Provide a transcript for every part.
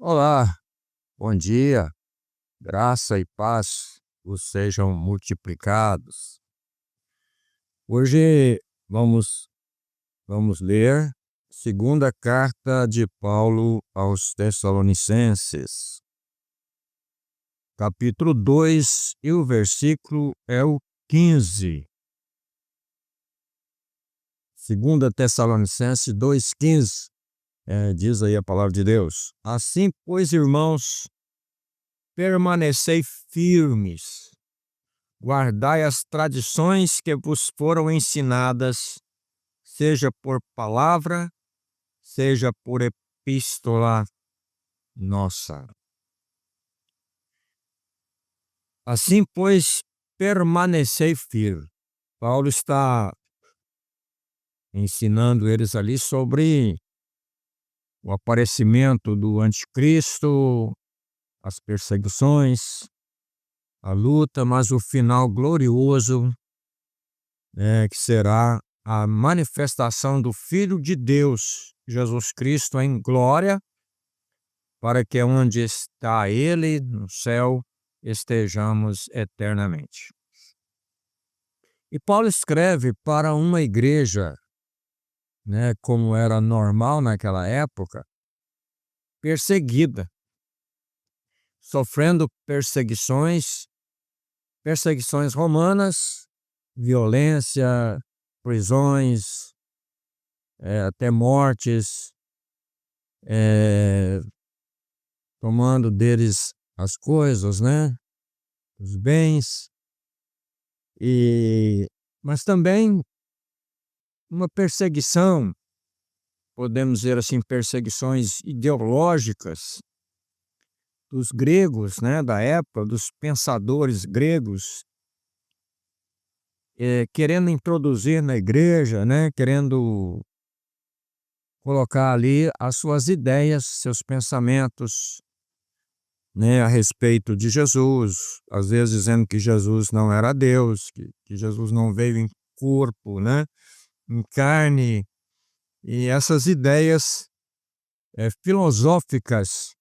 Olá, bom dia, graça e paz vos sejam multiplicados. Hoje vamos ler segunda carta de Paulo aos Tessalonicenses, capítulo 2, e o versículo é o 15. Segunda Tessalonicenses 2,15, diz aí a palavra de Deus: Assim, pois, irmãos, permanecei firmes, guardai as tradições que vos foram ensinadas, seja por palavra, seja por epístola nossa. Assim, pois, permanecei firme. Paulo está ensinando eles ali sobre o aparecimento do anticristo, as perseguições, a luta, mas o final glorioso, que será a manifestação do Filho de Deus, Jesus Cristo, em glória, para que onde está Ele, no céu, estejamos eternamente. E Paulo escreve para uma igreja, como era normal naquela época, perseguida, sofrendo perseguições romanas, violência, prisões, até mortes, tomando deles as coisas, os bens, mas também uma perseguição, podemos dizer assim, perseguições ideológicas dos gregos, da época, dos pensadores gregos, querendo introduzir na igreja, querendo colocar ali as suas ideias, seus pensamentos, a respeito de Jesus, às vezes dizendo que Jesus não era Deus, que Jesus não veio em corpo, em carne, e essas ideias filosóficas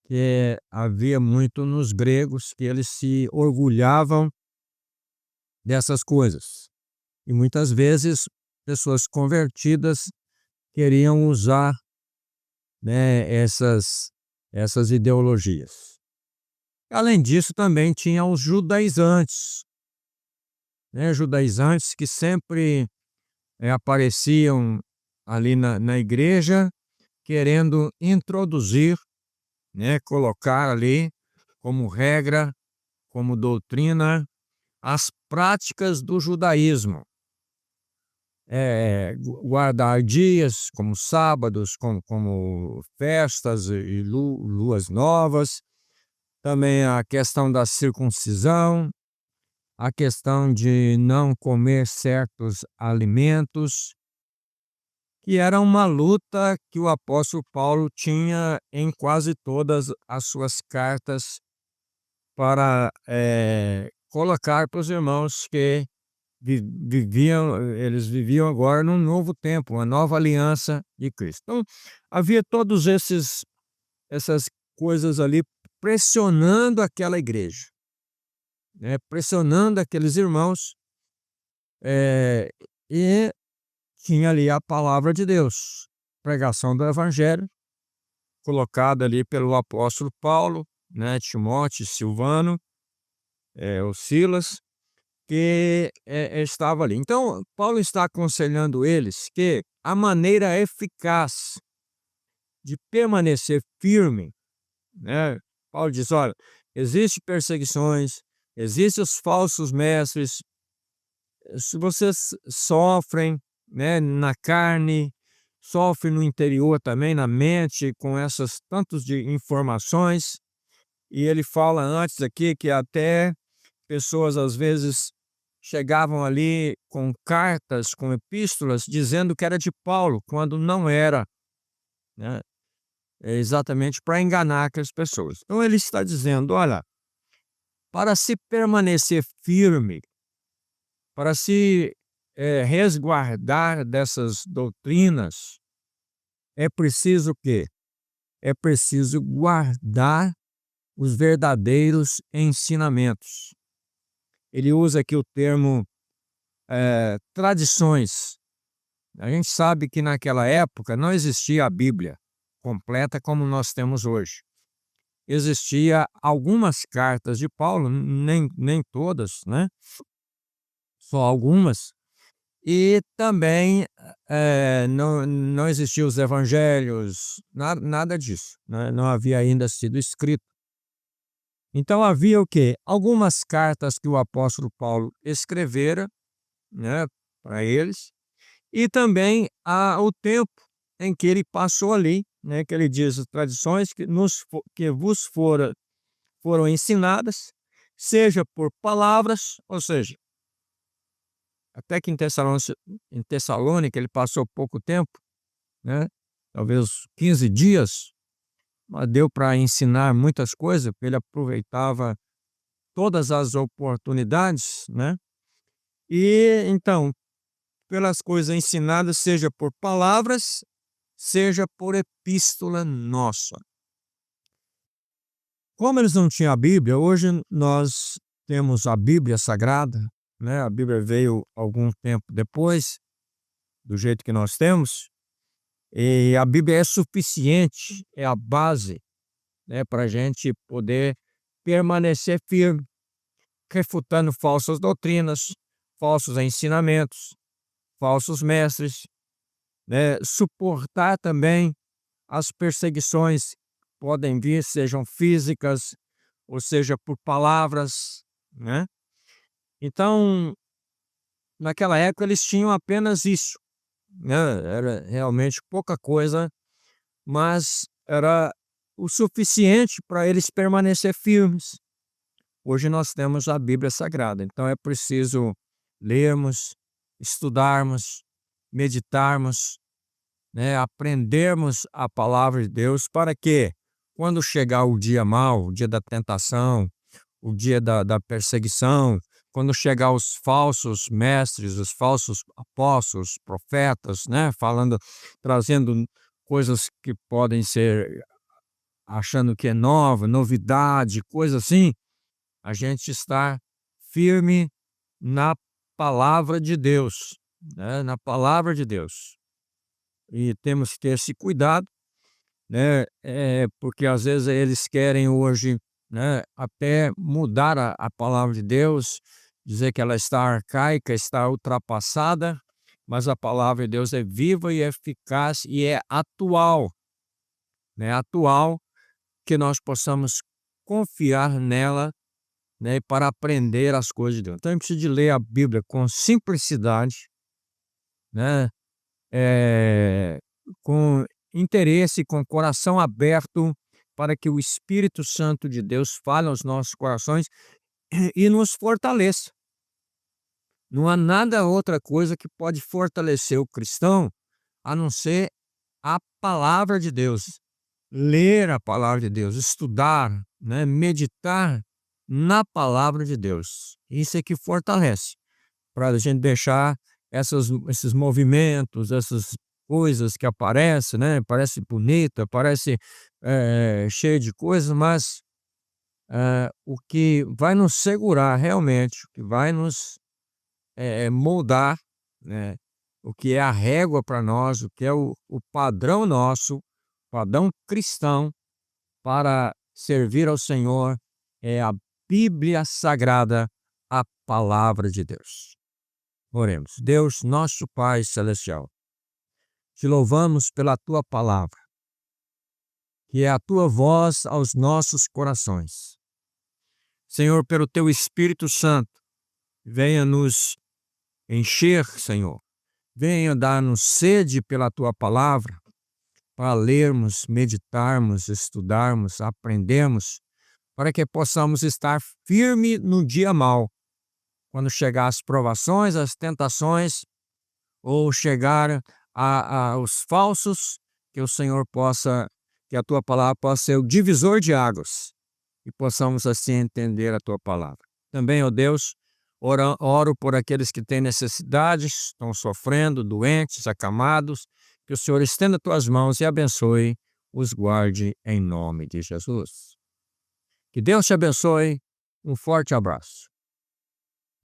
que havia muito nos gregos, que eles se orgulhavam dessas coisas. E muitas vezes pessoas convertidas queriam usar, essas ideologias. Além disso, também tinha os judaizantes, judaizantes que sempre apareciam ali na igreja, querendo introduzir, colocar ali como regra, como doutrina, as práticas do judaísmo. Guardar dias como sábados, como festas e luas novas, também a questão da circuncisão, a questão de não comer certos alimentos, que era uma luta que o apóstolo Paulo tinha em quase todas as suas cartas para colocar para os irmãos que eles viviam agora num novo tempo, uma nova aliança de Cristo. Então, havia todos essas coisas ali pressionando aquela igreja, pressionando aqueles irmãos, e tinha ali a palavra de Deus, pregação do evangelho, colocada ali pelo apóstolo Paulo, Timóteo, Silvano, o Silas, que estava ali. Então, Paulo está aconselhando eles que a maneira eficaz de permanecer firme, Paulo diz, olha, existem perseguições, existem os falsos mestres, se vocês sofrem, na carne, sofrem no interior também, na mente, com essas tantos de informações, e ele fala antes aqui que até pessoas às vezes chegavam ali com cartas, com epístolas, dizendo que era de Paulo, quando não era, exatamente para enganar aquelas pessoas. Então ele está dizendo, olha, para se permanecer firme, para se resguardar dessas doutrinas, é preciso o quê? é preciso guardar os verdadeiros ensinamentos. Ele usa aqui o termo tradições. A gente sabe que naquela época não existia a Bíblia completa como nós temos hoje. Existia algumas cartas de Paulo, nem todas, né? Só algumas. E também não existiam os evangelhos, nada disso, né? Não havia ainda sido escrito. Então havia o quê? Algumas cartas que o apóstolo Paulo escrevera, né, para eles, e também o tempo em que ele passou ali, né, que ele diz as tradições que vos foram ensinadas, seja por palavras, ou seja, até que em Tessalônica ele passou pouco tempo, né, talvez 15 dias, mas deu para ensinar muitas coisas, porque ele aproveitava todas as oportunidades, né? E então, pelas coisas ensinadas, seja por palavras, seja por epístola nossa. Como eles não tinham a Bíblia, hoje nós temos a Bíblia Sagrada, né? A Bíblia veio algum tempo depois, do jeito que nós temos, e a Bíblia é suficiente, é a base, né, para a gente poder permanecer firme, refutando falsas doutrinas, falsos ensinamentos, falsos mestres, né? Suportar também as perseguições que podem vir, sejam físicas, ou seja, por palavras, né? Então, naquela época eles tinham apenas isso, né? Era realmente pouca coisa, mas era o suficiente para eles permanecer firmes. Hoje nós temos a Bíblia Sagrada, então é preciso lermos, estudarmos, meditarmos, né, aprendermos a palavra de Deus para que, quando chegar o dia mau, o dia da tentação, o dia da perseguição, quando chegar os falsos mestres, os falsos apóstolos, profetas, né, trazendo coisas que podem ser, achando que é nova, novidade, coisa assim, a gente está firme na palavra de Deus, né, na palavra de Deus. E temos que ter esse cuidado, né, porque às vezes eles querem hoje, né, até mudar a palavra de Deus, dizer que ela está arcaica, está ultrapassada, mas a palavra de Deus é viva e eficaz e é atual, né, atual, que nós possamos confiar nela, né, para aprender as coisas de Deus. Então a gente precisa de ler a Bíblia com simplicidade, né, com interesse, com coração aberto, para que o Espírito Santo de Deus fale aos nossos corações e nos fortaleça. Não há nada outra coisa que pode fortalecer o cristão a não ser a palavra de Deus. Ler a palavra de Deus, estudar, né, meditar na palavra de Deus. Isso é que fortalece, para a gente deixar esses movimentos, essas coisas que aparecem, né? Parece bonita, parece cheio de coisas, mas o que vai nos segurar realmente, o que vai nos moldar, né? O que é a régua para nós, o que é o padrão nosso, padrão cristão para servir ao Senhor, é a Bíblia Sagrada, a palavra de Deus. Oremos. Deus, nosso Pai Celestial, te louvamos pela tua palavra, que é a tua voz aos nossos corações. Senhor, pelo teu Espírito Santo, venha nos encher, Senhor. Venha dar-nos sede pela tua palavra, para lermos, meditarmos, estudarmos, aprendermos, para que possamos estar firme no dia mau, quando chegar as provações, as tentações, ou chegar aos falsos, que o Senhor possa, que a tua palavra possa ser o divisor de águas e possamos assim entender a tua palavra. Também, ó Deus, oro por aqueles que têm necessidades, estão sofrendo, doentes, acamados, que o Senhor estenda tuas mãos e abençoe os guarde em nome de Jesus. Que Deus te abençoe. Um forte abraço.